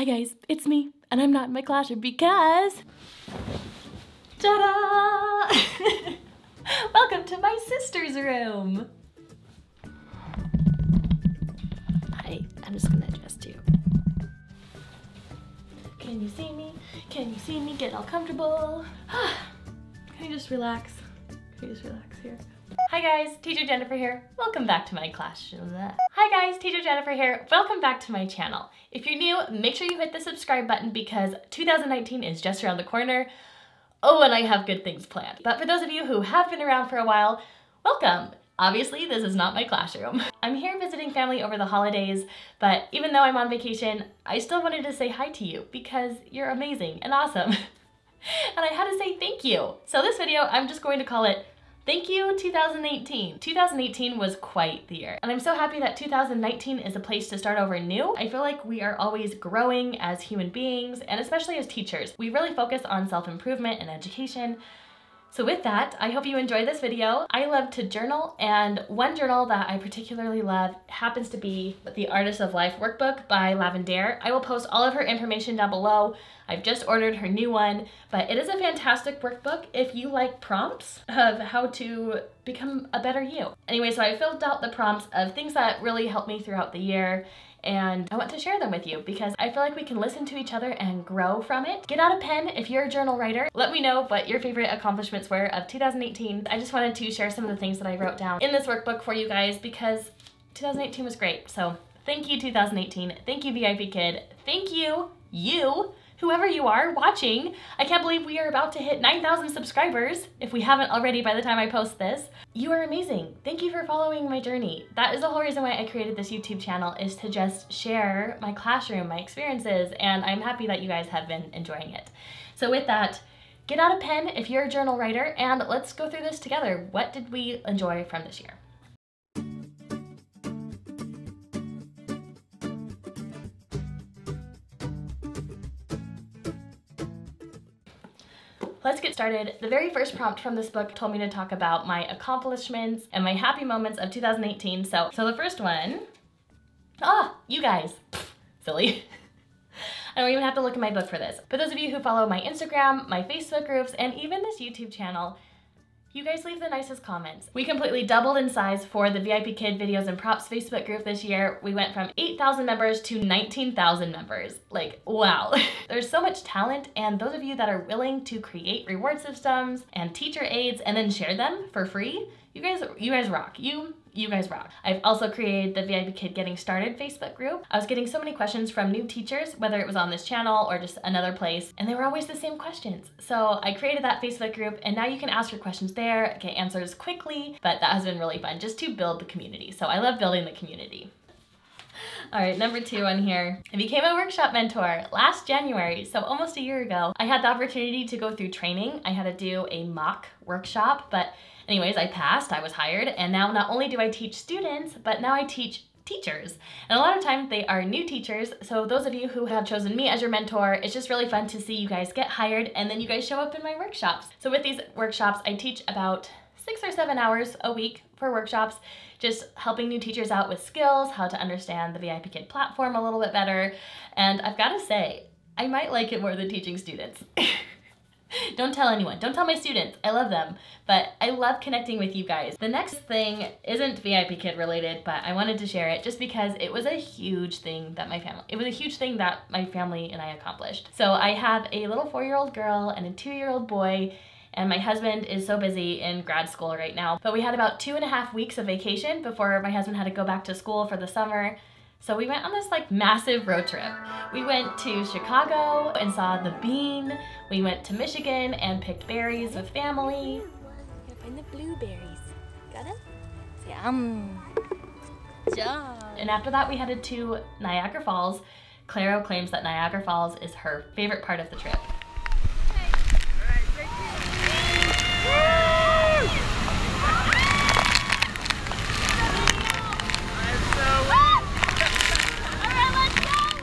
Hi guys, it's me, and I'm not in my classroom because... Ta-da! Welcome to my sister's room. Hi, I'm just gonna adjust you. Can you see me? Can you see me? Get all comfortable. Can you just relax? Can you just relax here? Hi guys, Teacher Jennifer here. Welcome back to my classroom. Hi guys, Teacher Jennifer here. Welcome back to my channel. If you're new, make sure you hit the subscribe button because 2019 is just around the corner. Oh, and I have good things planned. But for those of you who have been around for a while, welcome. Obviously, this is not my classroom. I'm here visiting family over the holidays, but even though I'm on vacation, I still wanted to say hi to you because you're amazing and awesome. And I had to say thank you. So this video, I'm just going to call it Thank You 2018. 2018 was quite the year, and I'm so happy that 2019 is a place to start over new. I feel like we are always growing as human beings, and especially as teachers. We really focus on self-improvement and education. So with that, I hope you enjoyed this video. I love to journal, and one journal that I particularly love happens to be the Artist of Life workbook by LAVENDAIRE. I will post all of her information down below. I've just ordered her new one, but it is a fantastic workbook if you like prompts of how to become a better you. Anyway, so I filled out the prompts of things that really helped me throughout the year, and I want to share them with you because I feel like we can listen to each other and grow from it. Get out a pen if you're a journal writer. Let me know what your favorite accomplishments were of 2018. I just wanted to share some of the things that I wrote down in this workbook for you guys because 2018 was great. So thank you 2018. Thank you VIP Kid. Thank you, whoever you are watching. I can't believe we are about to hit 9,000 subscribers, if we haven't already by the time I post this. You are amazing. Thank you for following my journey. That is the whole reason why I created this YouTube channel, is to just share my classroom, my experiences, and I'm happy that you guys have been enjoying it. So with that, get out a pen if you're a journal writer, and let's go through this together. What did we enjoy from this year? Let's get started. The very first prompt from this book told me to talk about my accomplishments and my happy moments of 2018. So the first one, you guys, silly. I don't even have to look at my book for this. For those of you who follow my Instagram, my Facebook groups, and even this YouTube channel, you guys leave the nicest comments. We completely doubled in size for the VIP Kid Videos and Props Facebook group this year. We went from 8,000 members to 19,000 members. Like, wow. There's so much talent, and those of you that are willing to create reward systems and teacher aids and then share them for free, you guys rock. You guys rock. I've also created the VIP Kid Getting Started Facebook group. I was getting so many questions from new teachers, whether it was on this channel or just another place, and they were always the same questions. So I created that Facebook group, and now you can ask your questions there, get answers quickly, but that has been really fun just to build the community. So I love building the community. All right, number 2 on here. I became a workshop mentor last January, so almost a year ago. I had the opportunity to go through training. I had to do a mock workshop, but anyways, I passed, I was hired, and now not only do I teach students, but now I teach teachers. And a lot of times they are new teachers, so those of you who have chosen me as your mentor, it's just really fun to see you guys get hired and then you guys show up in my workshops. So with these workshops, I teach about 6 or 7 hours a week for workshops, just helping new teachers out with skills, how to understand the VIP Kid platform a little bit better. And I've got to say, I might like it more than teaching students. Don't tell anyone. Don't tell my students. I love them, but I love connecting with you guys. The next thing isn't VIP Kid related, but I wanted to share it just because it was a huge thing that my family and I accomplished. So I have a little 4-year-old girl and a 2-year-old boy, and my husband is so busy in grad school right now. But we had about 2.5 weeks of vacation before my husband had to go back to school for the summer. So we went on this like massive road trip. We went to Chicago and saw the Bean. We went to Michigan and picked berries with family. Gotta find the blueberries. Got them? Job. And after that we headed to Niagara Falls. Claro claims that Niagara Falls is her favorite part of the trip.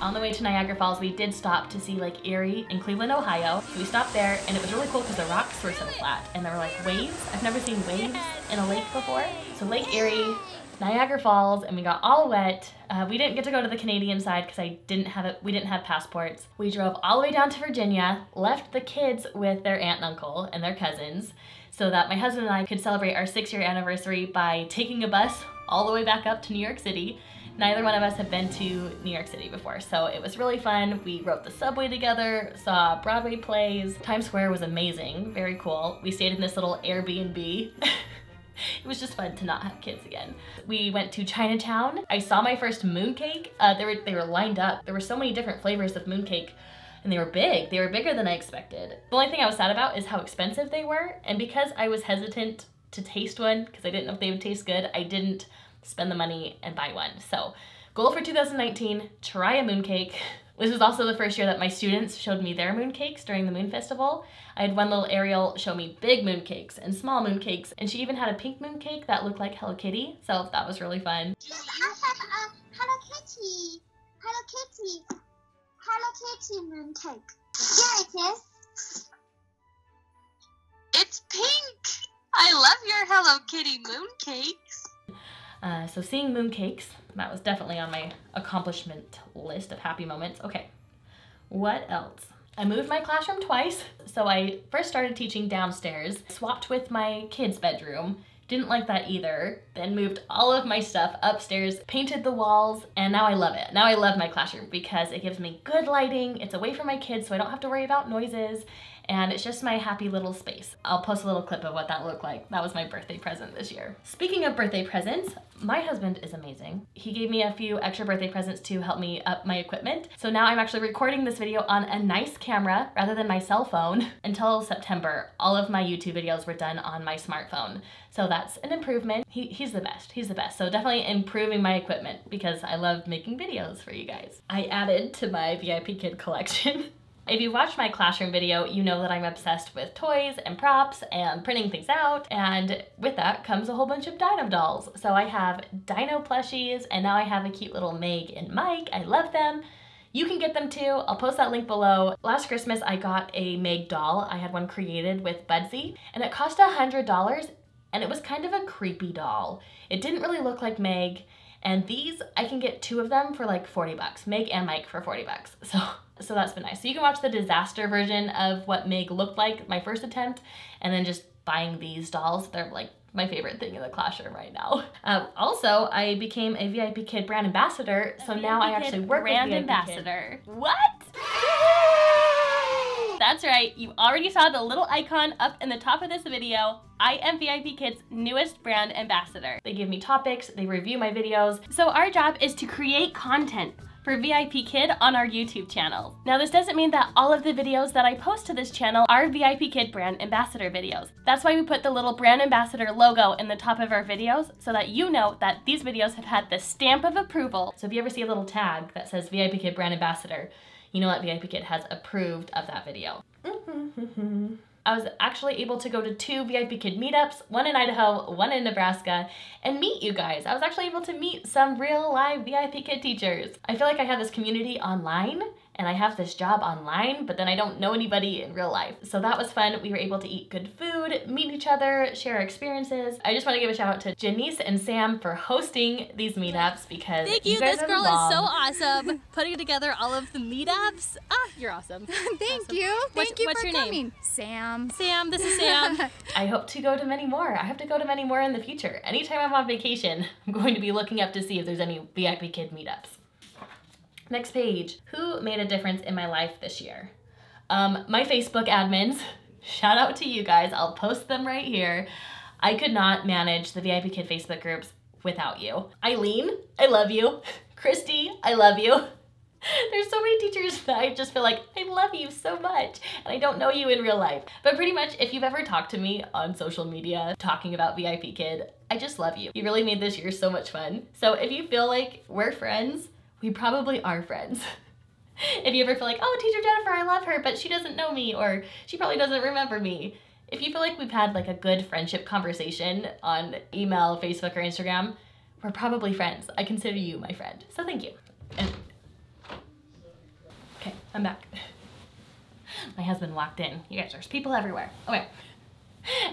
On the way to Niagara Falls, we did stop to see Lake Erie in Cleveland, Ohio. So we stopped there, and it was really cool because the rocks were so flat, and there were like waves. I've never seen waves in a lake before. So Lake Erie, Niagara Falls and we got all wet. We didn't get to go to the Canadian side because we didn't have passports. We drove all the way down to Virginia, left the kids with their aunt and uncle and their cousins so that my husband and I could celebrate our 6-year anniversary by taking a bus all the way back up to New York City. Neither one of us had been to New York City before, so it was really fun. We rode the subway together, saw Broadway plays. Times Square was amazing, very cool. We stayed in this little Airbnb. It was just fun to not have kids again. We went to Chinatown. I saw my first mooncake. They were lined up. There were so many different flavors of mooncake and they were big. They were bigger than I expected. The only thing I was sad about is how expensive they were. And because I was hesitant to taste one, because I didn't know if they would taste good, I didn't spend the money and buy one. So goal for 2019, try a mooncake. This was also the first year that my students showed me their mooncakes during the Moon Festival. I had one little Ariel show me big mooncakes and small mooncakes, and she even had a pink mooncake that looked like Hello Kitty, so that was really fun. I have a Hello Kitty. Hello Kitty mooncake. Here it is. It's pink! I love your Hello Kitty mooncakes. So seeing mooncakes, that was definitely on my accomplishment list of happy moments. Okay, what else? I moved my classroom twice. So I first started teaching downstairs, swapped with my kids' bedroom, didn't like that either, then moved all of my stuff upstairs, painted the walls, and now I love it. Now I love my classroom because it gives me good lighting, it's away from my kids so I don't have to worry about noises, and it's just my happy little space. I'll post a little clip of what that looked like. That was my birthday present this year. Speaking of birthday presents, my husband is amazing. He gave me a few extra birthday presents to help me up my equipment. So now I'm actually recording this video on a nice camera rather than my cell phone. Until September, all of my YouTube videos were done on my smartphone. So that's an improvement. He's the best, he's the best. So definitely improving my equipment because I love making videos for you guys. I added to my VIP Kid collection. If you watched my classroom video, you know that I'm obsessed with toys and props and printing things out, and with that comes a whole bunch of dino dolls. So I have dino plushies, and now I have a cute little Meg and Mike. I love them. You can get them too. I'll post that link below. Last Christmas, I got a Meg doll. I had one created with Budsy, and it cost $100, and it was kind of a creepy doll. It didn't really look like Meg, and these, I can get 2 of them for like 40 bucks. Meg and Mike for 40 bucks. So that's been nice. So you can watch the disaster version of what Meg looked like, my first attempt, and then just buying these dolls. They're like my favorite thing in the classroom right now. Also, I became a VIP Kid brand ambassador, so now I actually work with VIP ambassador. Kid. What? That's right, you already saw the little icon up in the top of this video. I am VIP Kid's newest brand ambassador. They give me topics, they review my videos. So our job is to create content for VIP Kid on our YouTube channel. Now this doesn't mean that all of the videos that I post to this channel are VIP Kid brand ambassador videos. That's why we put the little brand ambassador logo in the top of our videos so that you know that these videos have had the stamp of approval. So if you ever see a little tag that says VIP Kid brand ambassador, you know that VIP Kid has approved of that video. I was actually able to go to 2 VIP Kid meetups, one in Idaho, one in Nebraska, and meet you guys. I was actually able to meet some real live VIP Kid teachers. I feel like I have this community online and I have this job online, but then I don't know anybody in real life. So that was fun. We were able to eat good food, meet each other, share our experiences. I just want to give a shout out to Janice and Sam for hosting these meetups because Thank you, guys this are girl the is so bomb. awesome. Putting together all of the meetups. Ah, you're awesome. Thank you. Thank you what's for your name? coming. Sam. Sam, this is Sam. I hope to go to many more. I have to go to many more in the future. Anytime I'm on vacation, I'm going to be looking up to see if there's any VIP Kid meetups. Next page. Who made a difference in my life this year? My Facebook admins. Shout out to you guys. I'll post them right here. I could not manage the VIP Kid Facebook groups without you. Eileen, I love you. Christy, I love you. There's so many teachers that I just feel like, I love you so much, and I don't know you in real life. But pretty much, if you've ever talked to me on social media talking about VIP Kid, I just love you. You really made this year so much fun. So if you feel like we're friends, we probably are friends. If you ever feel like, oh, Teacher Jennifer, I love her, but she doesn't know me, or she probably doesn't remember me. If you feel like we've had like a good friendship conversation on email, Facebook, or Instagram, we're probably friends. I consider you my friend. So thank you. And okay, I'm back. My husband walked in. You guys, there's people everywhere. Okay.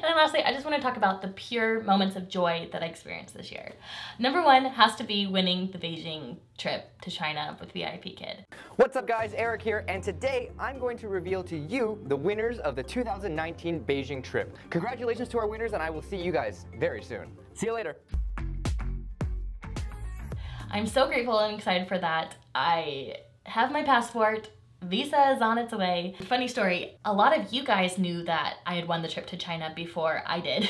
And And then lastly, I just want to talk about the pure moments of joy that I experienced this year. Number one has to be winning the Beijing trip to China with VIP Kid. What's up guys, Eric here, and today I'm going to reveal to you the winners of the 2019 Beijing trip. Congratulations to our winners, and I will see you guys very soon. See you later. I'm so grateful and excited for that. I have my passport. Visa is on its way. Funny story, a lot of you guys knew that I had won the trip to China before I did.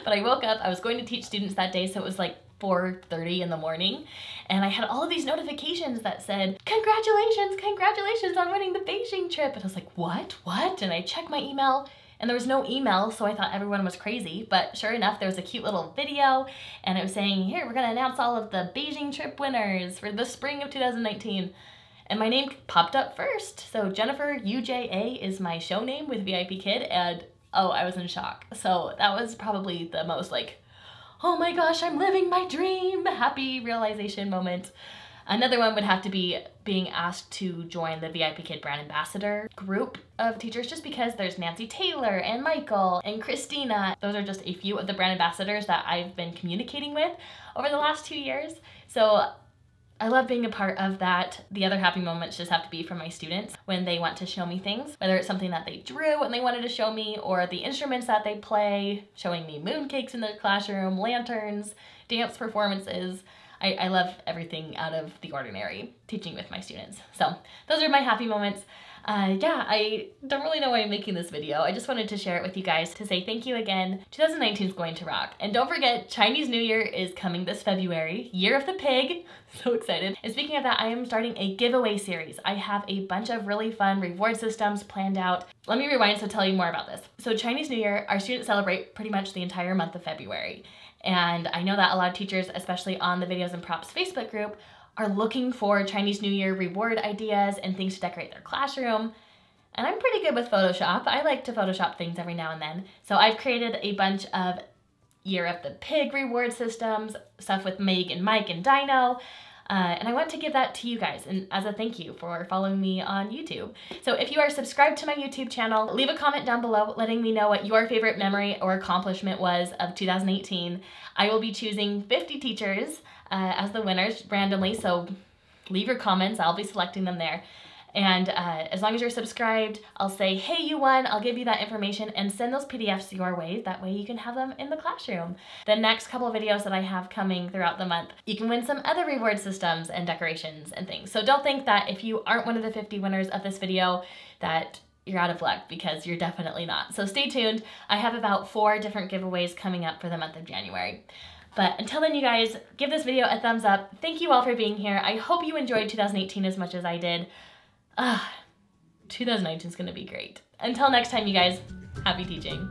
But I woke up, I was going to teach students that day, so it was like 4:30 in the morning, and I had all of these notifications that said, congratulations on winning the Beijing trip. And I was like, what? And I checked my email, and there was no email, so I thought everyone was crazy. But sure enough, there was a cute little video, and it was saying, here, we're gonna announce all of the Beijing trip winners for the spring of 2019. And my name popped up first. So Jennifer UJA is my show name with VIP Kid, and oh, I was in shock. So that was probably the most like, oh my gosh, I'm living my dream, happy realization moment. Another one would have to be being asked to join the VIP Kid brand ambassador group of teachers, just because there's Nancy Taylor and Michael and Christina. Those are just a few of the brand ambassadors that I've been communicating with over the last 2 years. So I love being a part of that. The other happy moments just have to be from my students when they want to show me things, whether it's something that they drew and they wanted to show me, or the instruments that they play, showing me mooncakes in their classroom, lanterns, dance performances. I love everything out of the ordinary teaching with my students. So those are my happy moments. Yeah, I don't really know why I'm making this video. I just wanted to share it with you guys to say thank you again. 2019 is going to rock. And don't forget, Chinese New Year is coming this February, Year of the Pig. So excited. And speaking of that, I am starting a giveaway series. I have a bunch of really fun reward systems planned out. Let me rewind to tell you more about this. So Chinese New Year, our students celebrate pretty much the entire month of February. And I know that a lot of teachers, especially on the Videos and Props Facebook group, are looking for Chinese New Year reward ideas and things to decorate their classroom. And I'm pretty good with Photoshop. I like to Photoshop things every now and then. So I've created a bunch of Year of the Pig reward systems, stuff with Meg and Mike and Dino. And I want to give that to you guys and as a thank you for following me on YouTube. So if you are subscribed to my YouTube channel, leave a comment down below letting me know what your favorite memory or accomplishment was of 2018. I will be choosing 50 teachers as the winners randomly, so leave your comments. I'll be selecting them there. And as long as you're subscribed, I'll say, hey, you won. I'll give you that information and send those PDFs your way. That way you can have them in the classroom. The next couple of videos that I have coming throughout the month, you can win some other reward systems and decorations and things. So don't think that if you aren't one of the 50 winners of this video that you're out of luck, because you're definitely not. So stay tuned. I have about 4 different giveaways coming up for the month of January. But until then, you guys, give this video a thumbs up. Thank you all for being here. I hope you enjoyed 2018 as much as I did. 2019 is gonna be great. Until next time, you guys, happy teaching.